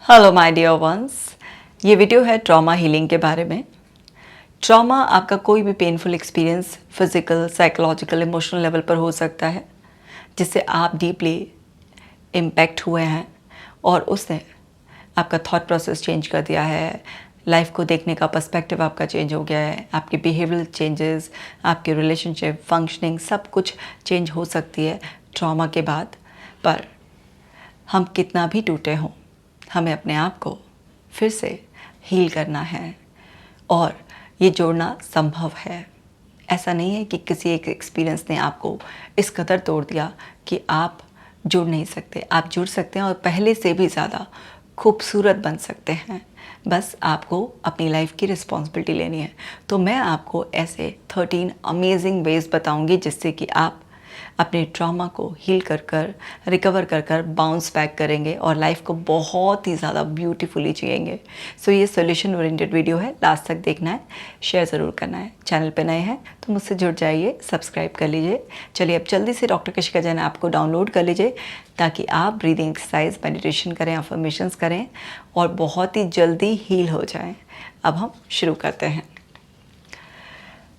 Hello my dear ones. ये video है trauma healing के बारे में। ट्रॉमा आपका कोई भी painful experience physical, psychological, emotional level पर हो सकता है जिससे आप डीपली इम्पैक्ट हुए हैं और उसने आपका थॉट प्रोसेस चेंज कर दिया है। लाइफ को देखने का पर्सपेक्टिव आपका चेंज हो गया है। आपके बिहेवियरल चेंजेस, आपके रिलेशनशिप, फंक्शनिंग सब कुछ चेंज हो सकती है ट्रॉमा के बाद। पर हम कितना भी टूटे हों, हमें अपने आप को फिर से हील करना है और ये जोड़ना संभव है। ऐसा नहीं है कि किसी एक एक्सपीरियंस ने आपको इस कदर तोड़ दिया कि आप जुड़ नहीं सकते। आप जुड़ सकते हैं और पहले से भी ज़्यादा खूबसूरत बन सकते हैं। बस आपको अपनी लाइफ की रिस्पॉन्सिबिलिटी लेनी है। तो मैं आपको ऐसे 13 अमेजिंग वेज बताऊंगी जिससे कि आप अपने ट्रॉमा को हील कर कर, रिकवर कर कर बाउंस बैक करेंगे और लाइफ को बहुत ही ज़्यादा ब्यूटीफुली जिएंगे। सो ये सोल्यूशन ओरिएंटेड वीडियो है, लास्ट तक देखना है, शेयर ज़रूर करना है। चैनल पे नए हैं तो मुझसे जुड़ जाइए, सब्सक्राइब कर लीजिए। चलिए अब जल्दी से डॉक्टर कशिका जैन ऐप को डाउनलोड कर लीजिए ताकि आप ब्रीदिंग एक्सरसाइज, मेडिटेशन करें, अफर्मेशंस करें और बहुत ही जल्दी हील हो जाएं। अब हम शुरू करते हैं।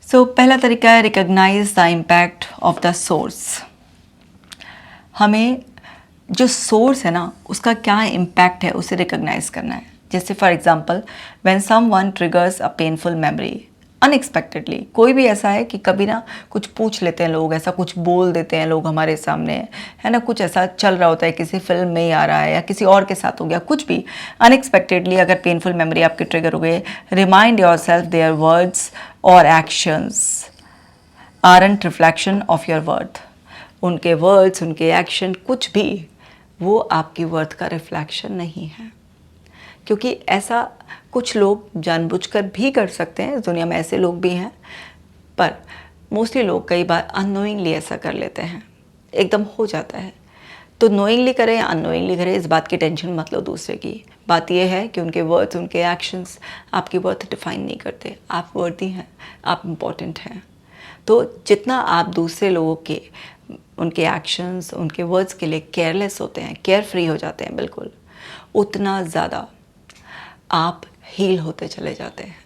पहला तरीका है recognise the impact of the source. हमें जो सोर्स है ना उसका क्या इम्पैक्ट है उसे रिकॉग्नाइज करना है। जैसे for example when someone triggers a painful memory unexpectedly. कोई भी ऐसा है कि कभी ना कुछ पूछ लेते हैं लोग, ऐसा कुछ बोल देते हैं लोग हमारे सामने, है ना, कुछ ऐसा चल रहा होता है, किसी फिल्म में ही आ रहा है या किसी और के साथ हो गया, कुछ भी अनएक्सपेक्टेडली अगर पेनफुल मेमोरी आपके ट्रिगर हो गई, remind your self their words और actions aren't reflection of your worth. उनके वर्ड्स, उनके एक्शन, कुछ भी वो आपकी वर्थ का रिफ्लेक्शन नहीं है। क्योंकि ऐसा कुछ लोग जानबूझकर भी कर सकते हैं, इस दुनिया में ऐसे लोग भी हैं, पर मोस्टली लोग कई बार अननोइंगली ऐसा कर लेते हैं, एकदम हो जाता है। तो नोइंगली करें या अननोइंगली करें, इस बात की टेंशन मत लो दूसरे की। बात यह है कि उनके वर्ड्स, उनके एक्शंस आपकी वर्थ डिफाइन नहीं करते। आप वर्दी हैं, आप इम्पॉर्टेंट हैं। तो जितना आप दूसरे लोगों के उनके एक्शंस, उनके वर्ड्स के लिए केयरलेस होते हैं, केयर फ्री हो जाते हैं बिल्कुल, उतना ज़्यादा आप हील होते चले जाते हैं।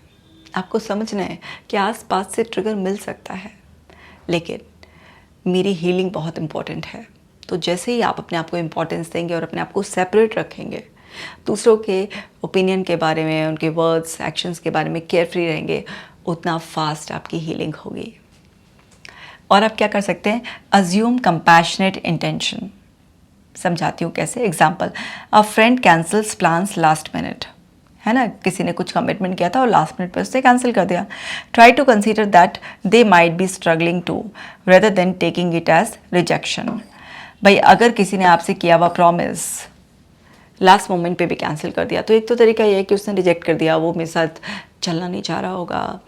आपको समझना है कि आसपास से ट्रिगर मिल सकता है, लेकिन मेरी हीलिंग बहुत इम्पॉर्टेंट है। तो जैसे ही आप अपने आप को इम्पोर्टेंस देंगे और अपने आप को सेपरेट रखेंगे, दूसरों के ओपिनियन के बारे में, उनके वर्ड्स, एक्शंस के बारे में केयर फ्री रहेंगे, उतना फास्ट आपकी हीलिंग होगी। और आप क्या कर सकते हैं, अज्यूम कंपैशनेट इंटेंशन। समझाती हूँ कैसे। एग्जाम्पल, अ friend cancels plans last minute, है ना, किसी ने कुछ कमिटमेंट किया था और लास्ट मिनट पर उसने कैंसिल कर दिया। Try to consider that they might be struggling to rather than taking it as rejection. भाई अगर किसी ने आपसे किया हुआ प्रॉमिस लास्ट मोमेंट पे भी कैंसिल कर दिया, तो एक तो तरीका ये है कि उसने रिजेक्ट कर दिया, वो मेरे साथ चलना नहीं चाह रहा होगा,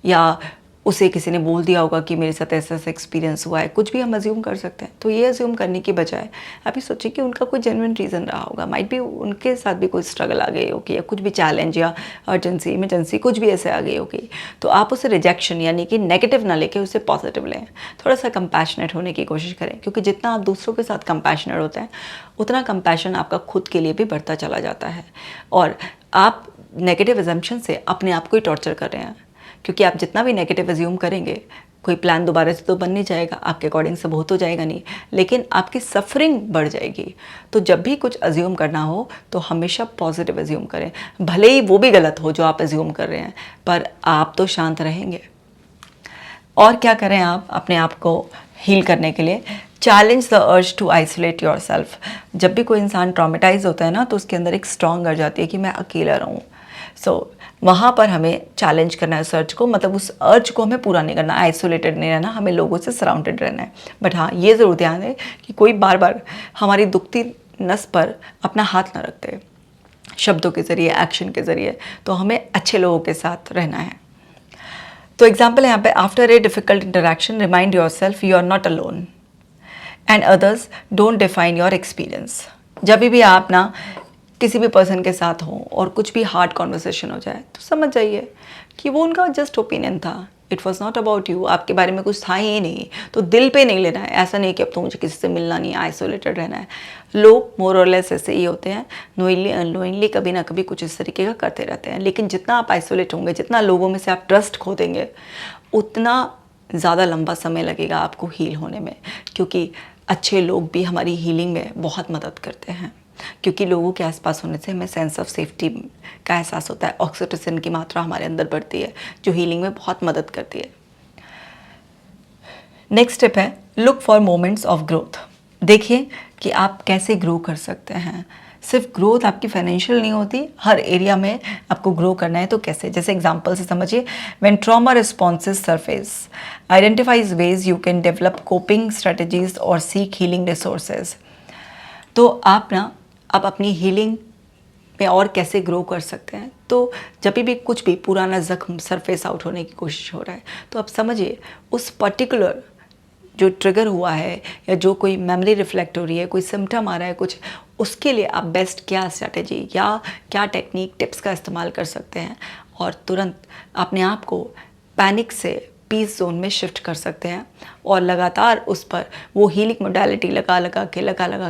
या उसे किसी ने बोल दिया होगा कि मेरे साथ ऐसा ऐसा एक्सपीरियंस हुआ है, कुछ भी हम अज्यूम कर सकते हैं। तो ये अज्यूम करने की बजाय आप ये सोचिए कि उनका कोई जेन्युइन रीज़न रहा होगा, माइट भी उनके साथ भी कोई स्ट्रगल आ गई होगी या कुछ भी चैलेंज या अर्जेंसी, इमरजेंसी कुछ भी ऐसे आ गई होगी। तो आप उसे रिजेक्शन यानी कि नेगेटिव ना लेके उसे पॉजिटिव लें, थोड़ा सा कंपैशनेट होने की कोशिश करें। क्योंकि जितना आप दूसरों के साथ कंपैशनेट होते हैं, उतना कंपैशन आपका खुद के लिए भी बढ़ता चला जाता है और आप नेगेटिव अजम्पशन से अपने आप को ही टॉर्चर कर रहे हैं। क्योंकि आप जितना भी नेगेटिव अज्यूम करेंगे, कोई प्लान दोबारा से तो बन नहीं जाएगा, आपके अकॉर्डिंग सब हो तो जाएगा नहीं, लेकिन आपकी सफरिंग बढ़ जाएगी। तो जब भी कुछ अज्यूम करना हो तो हमेशा पॉजिटिव अज्यूम करें, भले ही वो भी गलत हो जो आप अज्यूम कर रहे हैं, पर आप तो शांत रहेंगे। और क्या करें आप अपने आप को हील करने के लिए, challenge the urge to isolate your self. जब भी कोई इंसान ट्रॉमेटाइज होता है ना, तो उसके अंदर एक स्ट्रॉन्ग अर्ज आती है कि मैं अकेला रहूँ। वहाँ पर हमें चैलेंज करना है उस अर्ज को, मतलब उस अर्ज को हमें पूरा नहीं करना, आइसोलेटेड नहीं रहना, हमें लोगों से सराउंडेड रहना है। बट हाँ, ये ज़रूर ध्यान है कि कोई बार बार हमारी दुखती नस पर अपना हाथ ना रखते, शब्दों के ज़रिए, एक्शन के ज़रिए। तो हमें अच्छे लोगों के साथ रहना है। तो एग्जाम्पल यहाँ पे, after a difficult interaction remind your self you are not alone and others don't define your experience. जब भी आप ना किसी भी पर्सन के साथ हो और कुछ भी हार्ड कॉन्वर्सेशन हो जाए, तो समझ जाइए कि वो उनका जस्ट ओपिनियन था, it was not about you, आपके बारे में कुछ था ही नहीं, तो दिल पे नहीं लेना है। ऐसा नहीं कि अब तो मुझे किसी से मिलना नहीं है, आइसोलेटेड रहना है। लोग मोर और लेस ऐसे ही होते हैं, नोइंगली अननोइंगली कभी ना कभी कुछ इस तरीके का करते रहते हैं। लेकिन जितना आप आइसोलेट होंगे, जितना लोगों में से आप ट्रस्ट खो देंगे, उतना ज़्यादा लंबा समय लगेगा आपको हील होने में, क्योंकि अच्छे लोग भी हमारी हीलिंग में बहुत मदद करते हैं। क्योंकि लोगों के आसपास होने से हमें सेंस ऑफ सेफ्टी का एहसास होता है, ऑक्सीटोसिन की मात्रा हमारे अंदर बढ़ती है, जो हीलिंग में बहुत मदद करती है। नेक्स्ट स्टेप है look for moments of growth. देखिए कि आप कैसे ग्रो कर सकते हैं। सिर्फ ग्रोथ आपकी फाइनेंशियल नहीं होती, हर एरिया में आपको ग्रो करना है। तो कैसे, जैसे एग्जांपल से समझिए, when trauma responses surface, identifies ways you can develop coping strategies और सीक हीलिंग रिसोर्सेज। तो आप अपनी हीलिंग में और कैसे ग्रो कर सकते हैं। तो जब भी कुछ भी पुराना ज़ख्म सरफेस आउट होने की कोशिश हो रहा है, तो आप समझिए उस पर्टिकुलर जो ट्रिगर हुआ है या जो कोई मेमोरी रिफ्लेक्ट हो रही है, कोई सिम्टम आ रहा है कुछ, उसके लिए आप बेस्ट क्या स्ट्रैटेजी या क्या टेक्निक टिप्स का इस्तेमाल कर सकते हैं और तुरंत अपने आप को पैनिक से पीस जोन में शिफ्ट कर सकते हैं। और लगातार उस पर वो हीलिंग मोडालिटी लगा लगा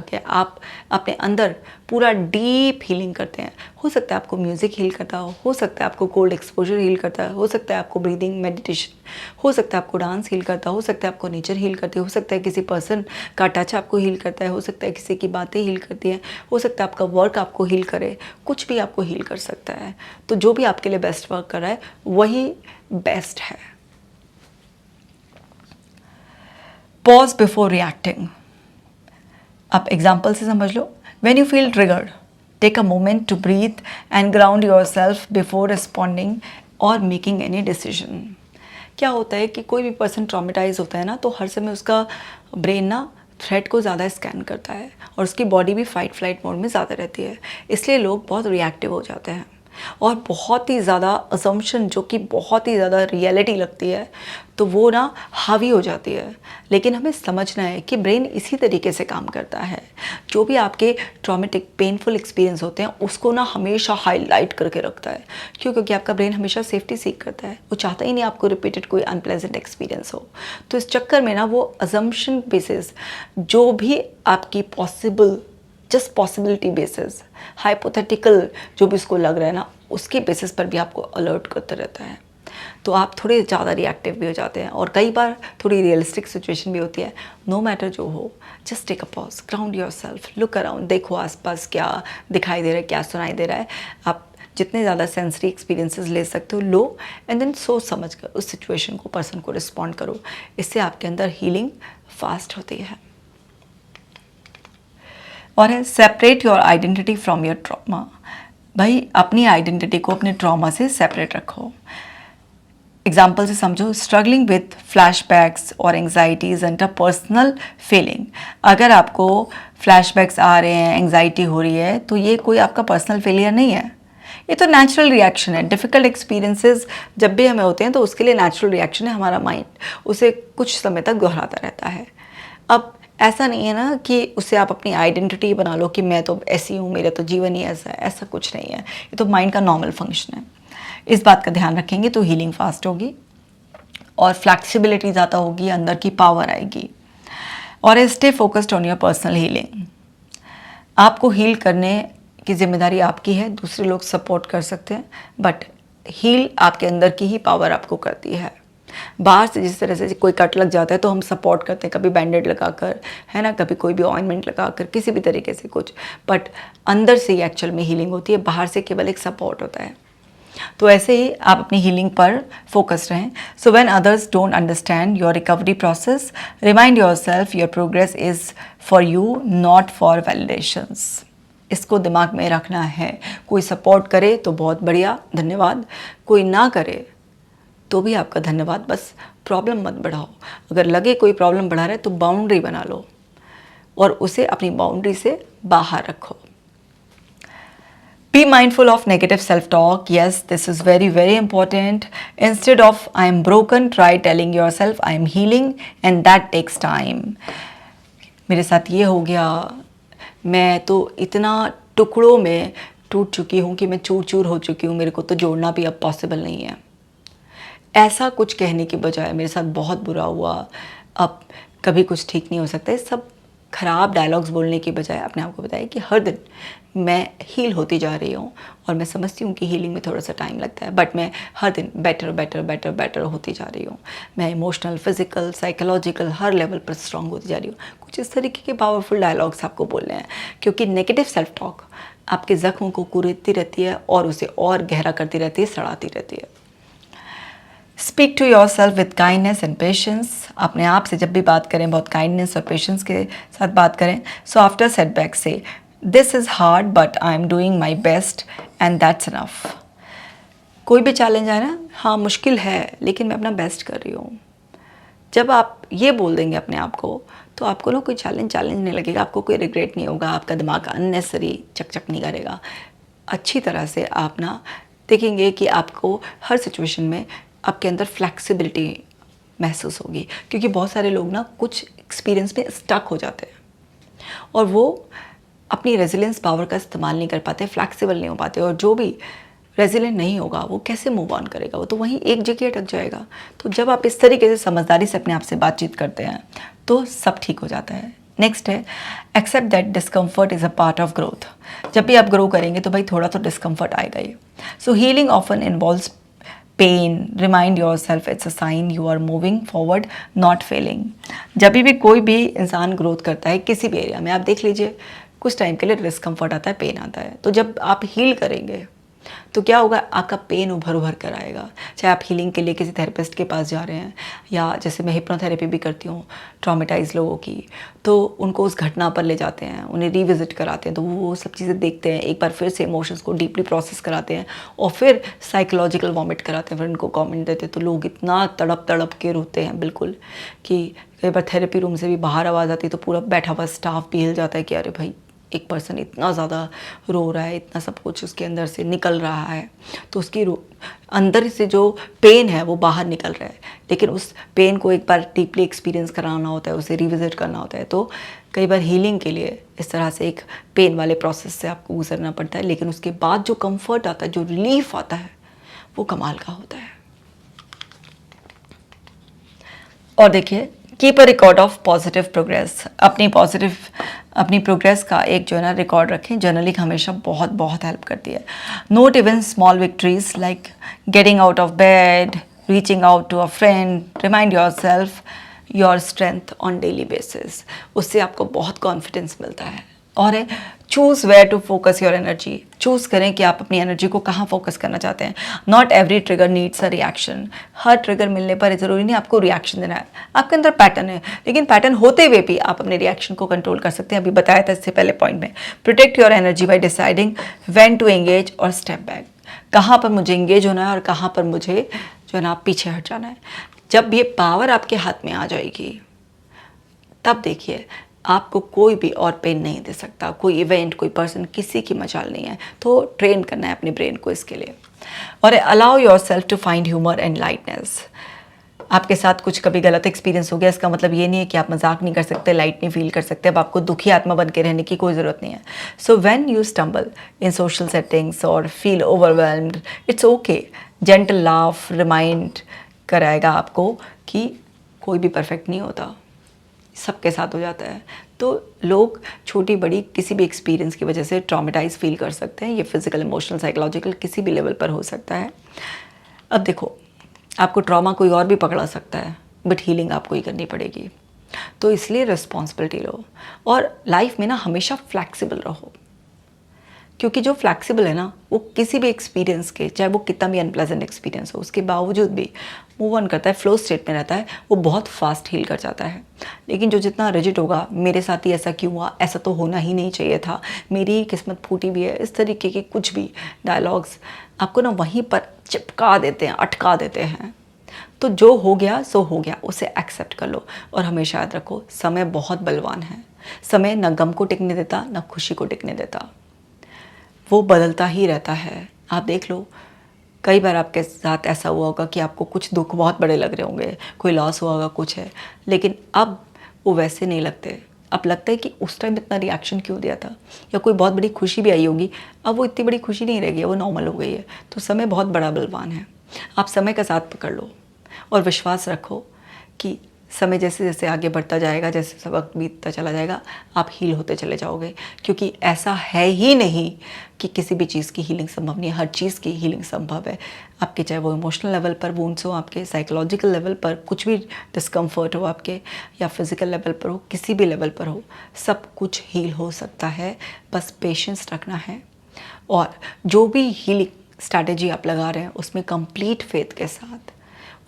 के आप अपने अंदर पूरा डीप हीलिंग करते हैं। हो सकता है आपको म्यूज़िक हील करता हो सकता है आपको कोल्ड एक्सपोजर हील करता है, हो सकता है आपको ब्रीदिंग मेडिटेशन, हो सकता है आपको डांस हील करता हो सकता है आपको नेचर हील करती है, हो सकता है किसी पर्सन का टच आपको हील करता है, हो सकता है किसी की बातें हील करती है, हो सकता है आपका वर्क आपको हील करे, कुछ भी आपको हील कर सकता है। तो जो भी आपके लिए बेस्ट वर्क कर रहा है वही बेस्ट है। Pause before reacting. आप एग्जाम्पल से समझ लो, when you feel triggered, take a moment to breathe and ground yourself before responding और मेकिंग एनी डिसीजन। क्या होता है कि कोई भी पर्सन ट्रॉमेटाइज होता है ना, तो हर समय उसका ब्रेन थ्रेट को ज़्यादा स्कैन करता है और उसकी बॉडी भी फाइट फ्लाइट मोड में ज़्यादा रहती है। इसलिए लोग बहुत रिएक्टिव हो जाते हैं और बहुत ही ज़्यादा असम्पशन, जो कि बहुत ही ज़्यादा रियलिटी लगती है, तो वो हावी हो जाती है। लेकिन हमें समझना है कि ब्रेन इसी तरीके से काम करता है। जो भी आपके ट्रॉमेटिक पेनफुल एक्सपीरियंस होते हैं उसको हमेशा हाईलाइट करके रखता है। क्यों? क्योंकि आपका ब्रेन हमेशा सेफ्टी सीख करता है, वो चाहता ही नहीं आपको रिपीटेड कोई अनप्लेजेंट एक्सपीरियंस हो। तो इस चक्कर में वो असम्पशन बेसिस, जो भी आपकी जस्ट पॉसिबिलिटी बेसिस, हाइपोथेटिकल जो भी उसको लग रहा है उसके बेसिस पर भी आपको अलर्ट करता रहता है। तो आप थोड़े ज़्यादा रिएक्टिव भी हो जाते हैं और कई बार थोड़ी रियलिस्टिक सिचुएशन भी होती है। नो मैटर जो हो, just take a pause, ground yourself, look around, देखो आसपास क्या दिखाई दे रहा है, क्या सुनाई दे रहा है। आप जितने ज़्यादा सेंसरी एक्सपीरियंसेस ले सकते हो लो, एंड देन सोच समझ कर उस सिचुएशन को, पर्सन को रिस्पॉन्ड करो। इससे आपके अंदर हीलिंग फास्ट होती है। और है separate your identity from your trauma. भाई अपनी आइडेंटिटी को अपने ट्रॉमा से सेपरेट रखो। एग्जाम्पल से समझो, स्ट्रगलिंग विथ फ्लैशबैक्स और anxiety is a personal feeling. अगर आपको फ्लैशबैक्स आ रहे हैं, एंग्जाइटी हो रही है, तो ये कोई आपका पर्सनल फेलियर नहीं है, ये तो नेचुरल रिएक्शन है। डिफ़िकल्ट एक्सपीरियंसेस जब भी हमें होते हैं तो उसके लिए नेचुरल रिएक्शन है, हमारा माइंड उसे कुछ समय तक दोहराता रहता है। अब ऐसा नहीं है कि उससे आप अपनी आइडेंटिटी बना लो कि मैं तो ऐसी हूँ, मेरा तो जीवन ही ऐसा है। ऐसा कुछ नहीं है, ये तो माइंड का नॉर्मल फंक्शन है। इस बात का ध्यान रखेंगे तो हीलिंग फास्ट होगी और फ्लैक्सिबिलिटी ज़्यादा होगी, अंदर की पावर आएगी। और stay focused on your personal healing. आपको हील करने की जिम्मेदारी आपकी है, दूसरे लोग सपोर्ट कर सकते हैं, बट हील आपके अंदर की ही पावर आपको करती है। बाहर से जिस तरह से कोई कट लग जाता है तो हम सपोर्ट करते हैं, कभी बैंडेड लगाकर, है ना, कभी कोई भी ऑइंटमेंट लगाकर, किसी भी तरीके से कुछ, बट अंदर से ही एक्चुअल में हीलिंग होती है, बाहर से केवल एक सपोर्ट होता है। तो ऐसे ही आप अपनी हीलिंग पर फोकस्ड रहें। So when others don't understand your recovery process, remind yourself your progress is for you, not for validations. इसको दिमाग में रखना है। कोई सपोर्ट करे तो बहुत बढ़िया, धन्यवाद, कोई ना करे तो भी आपका धन्यवाद। बस प्रॉब्लम मत बढ़ाओ। अगर लगे कोई प्रॉब्लम बढ़ा रहा है तो बाउंड्री बना लो और उसे अपनी बाउंड्री से बाहर रखो। Be mindful of negative self-talk. Yes, this is very, very important. Instead of I am broken, try telling yourself I am healing, and that takes time. मेरे साथ ये हो गया, मैं तो इतना टुकड़ों में टूट चुकी हूँ कि मैं चूर चूर हो चुकी हूँ, मेरे को तो जोड़ना भी अब पॉसिबल नहीं है। ऐसा कुछ कहने की बजाय मेरे साथ बहुत बुरा हुआ, अब कभी कुछ ठीक नहीं हो सकता, ये सब ख़राब डायलॉग्स बोलने की बजाय अपने आप को बताया कि हर दिन मैं हील होती जा रही हूँ और मैं समझती हूँ कि हीलिंग में थोड़ा सा टाइम लगता है, बट मैं हर दिन बेटर बेटर बेटर बेटर होती जा रही हूँ। मैं इमोशनल, फिजिकल, साइकोलॉजिकल हर लेवल पर स्ट्रांग होती जा रही हूँ। कुछ इस तरीके के पावरफुल डायलॉग्स आपको बोलने हैं, क्योंकि नेगेटिव सेल्फ टॉक आपके ज़ख्म को कुरेदती रहती है और उसे और गहरा करती रहती है, सड़ाती रहती है। Speak to your self with kindness and patience. अपने आप से जब भी बात करें बहुत काइंडनेस और पेशेंस के साथ बात करें। सो आफ्टर सेटबैक से this is hard but I am doing my best and that's enough. कोई भी चैलेंज आए ना, हाँ मुश्किल है लेकिन मैं अपना बेस्ट कर रही हूँ। जब आप ये बोल देंगे अपने आप को तो आपको ना कोई चैलेंज नहीं लगेगा, आपको कोई रिग्रेट नहीं होगा, आपका दिमाग अननेसेसरी चकचक नहीं करेगा। अच्छी तरह से आप ना देखेंगे कि आपको हर सिचुएशन में आपके अंदर फ्लेक्सिबिलिटी महसूस होगी, क्योंकि बहुत सारे लोग ना कुछ एक्सपीरियंस में स्टक हो जाते हैं और वो अपनी रेजिलियंस पावर का इस्तेमाल नहीं कर पाते, फ्लेक्सिबल नहीं हो पाते, और जो भी रेजिलियंट नहीं होगा वो कैसे मूव ऑन करेगा, वो तो वहीं एक जगह अटक जाएगा। तो जब आप इस तरीके से समझदारी से अपने आप से बातचीत करते हैं तो सब ठीक हो जाता है। नेक्स्ट है accept that discomfort is a part of growth. जब भी आप ग्रो करेंगे तो भाई थोड़ा तो डिस्कम्फर्ट आएगा ही। So healing often involves pain. Remind your self it's a sign you are moving forward, not failing. जब भी कोई भी इंसान ग्रोथ करता है किसी भी एरिया में, आप देख लीजिए कुछ टाइम के लिए डिस्कम्फर्ट आता है, पेन आता है, तो जब आप हील करेंगे तो क्या होगा, आपका पेन उभर कर आएगा। चाहे आप हीलिंग के लिए किसी थेरेपिस्ट के पास जा रहे हैं, या जैसे मैं हिप्नोथेरेपी भी करती हूँ ट्रॉमेटाइज लोगों की, तो उनको उस घटना पर ले जाते हैं, उन्हें रिविजिट कराते हैं, तो वो सब चीज़ें देखते हैं, एक बार फिर से इमोशंस को डीपली प्रोसेस कराते हैं और फिर साइकोलॉजिकल वॉमिट कराते हैं, फिर उनको कमेंट देते हैं। तो लोग इतना तड़प के रोते हैं बिल्कुल, कि कई बार थेरेपी रूम से भी बाहर आवाज़ आती है तो पूरा बैठा हुआ स्टाफ भी हिल जाता है कि अरे भाई एक पर्सन इतना ज़्यादा रो रहा है, इतना सब कुछ उसके अंदर से निकल रहा है, तो उसकी अंदर से जो पेन है वो बाहर निकल रहा है, लेकिन उस पेन को एक बार डीपली एक्सपीरियंस कराना होता है, उसे रिविजिट करना होता है। तो कई बार हीलिंग के लिए इस तरह से एक पेन वाले प्रोसेस से आपको गुजरना पड़ता है, लेकिन उसके बाद जो कंफर्ट आता है, जो रिलीफ आता है, वो कमाल का होता है। और देखिए, keep a record of positive progress. अपनी प्रोग्रेस का एक जो है ना रिकॉर्ड रखें। जर्नलिंग हमेशा बहुत बहुत हेल्प करती है। Note even small victories like getting out of bed, reaching out to a friend, remind your self your strength on daily basis. उससे आपको बहुत कॉन्फिडेंस मिलता है। और है choose where to focus your energy. Choose करें कि आप अपनी एनर्जी को कहाँ फोकस करना चाहते हैं। Not every trigger needs a reaction. Her trigger मिलने पर ज़रूरी नहीं आपको रिएक्शन देना है, आपके अंदर पैटर्न है, लेकिन पैटर्न होते हुए भी आप अपने रिएक्शन को कंट्रोल कर सकते हैं। अभी बताया था इससे पहले पॉइंट में। Protect your energy by deciding when to engage और स्टेप बैक। कहाँ पर मुझे एंगेज होना है और कहाँ पर मुझे जो है ना पीछे हट जाना है। जब ये पावर आपके हाथ में आ जाएगी तब देखिए आपको कोई भी और पेन नहीं दे सकता, कोई इवेंट, कोई पर्सन, किसी की मजाल नहीं है। तो ट्रेन करना है अपने ब्रेन को इसके लिए। और allow your self to find humour and lightness. आपके साथ कुछ कभी गलत एक्सपीरियंस हो गया, इसका मतलब ये नहीं है कि आप मजाक नहीं कर सकते, लाइट नहीं फील कर सकते। अब आपको दुखी आत्मा बन के रहने की कोई ज़रूरत नहीं है। So when you stumble in social settings और feel overwhelmed, it's okay. Gentle laugh remind कराएगा आपको कि कोई भी परफेक्ट नहीं होता, सबके साथ हो जाता है। तो लोग छोटी बड़ी किसी भी एक्सपीरियंस की वजह से ट्रॉमेटाइज फील कर सकते हैं। ये फिजिकल, इमोशनल, साइकोलॉजिकल किसी भी लेवल पर हो सकता है। अब देखो, आपको ट्रॉमा कोई और भी पकड़ा सकता है, बट हीलिंग आपको ही करनी पड़ेगी। तो इसलिए रिस्पॉन्सिबिलिटी लो और लाइफ में ना हमेशा फ्लैक्सिबल रहो, क्योंकि जो फ्लैक्सिबल है ना वो किसी भी एक्सपीरियंस के, चाहे वो कितना भी अनप्लेजेंट एक्सपीरियंस हो, उसके बावजूद भी मूव ऑन करता है, फ्लो स्टेट में रहता है, वो बहुत फास्ट हील कर जाता है। लेकिन जो जितना रिजिड होगा, मेरे साथ ही ऐसा क्यों हुआ, ऐसा तो होना ही नहीं चाहिए था, मेरी ही किस्मत फूटी हुई है, इस तरीके के कुछ भी डायलॉग्स आपको ना वहीं पर चिपका देते हैं, अटका देते हैं। तो जो हो गया सो हो गया, उसे एक्सेप्ट कर लो। और हमेशा याद रखो, समय बहुत बलवान है। समय न गम को टिकने देता, न खुशी को टिकने देता, वो बदलता ही रहता है। आप देख लो, कई बार आपके साथ ऐसा हुआ होगा कि आपको कुछ दुख बहुत बड़े लग रहे होंगे, कोई लॉस हुआ होगा, कुछ है, लेकिन अब वो वैसे नहीं लगते। अब लगता है कि उस टाइम इतना रिएक्शन क्यों दिया था, या कोई बहुत बड़ी खुशी भी आई होगी, अब वो इतनी बड़ी खुशी नहीं रह गई, वो नॉर्मल हो गई है। तो समय बहुत बड़ा बलवान है, आप समय का साथ पकड़ लो। और विश्वास रखो कि समय जैसे जैसे आगे बढ़ता जाएगा, जैसे सब वक्त बीतता चला जाएगा, आप हील होते चले जाओगे। क्योंकि ऐसा है ही नहीं कि किसी भी चीज़ की हीलिंग संभव नहीं है, हर चीज़ की हीलिंग संभव है। आपके चाहे वो इमोशनल लेवल पर वुंड्स हो, आपके साइकोलॉजिकल लेवल पर कुछ भी डिस्कम्फर्ट हो आपके, या फिज़िकल लेवल पर हो, किसी भी लेवल पर हो, सब कुछ हील हो सकता है। बस पेशेंस रखना है और जो भी हीलिंग स्ट्रैटेजी आप लगा रहे हैं उसमें कंप्लीट फेथ के साथ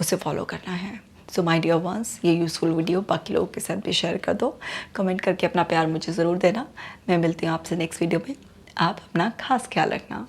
उसे फॉलो करना है। सो माय डियर वंस, ये यूज़फुल वीडियो बाकी लोगों के साथ भी शेयर कर दो, कमेंट करके अपना प्यार मुझे ज़रूर देना। मैं मिलती हूँ आपसे नेक्स्ट वीडियो में। आप अपना खास ख्याल रखना।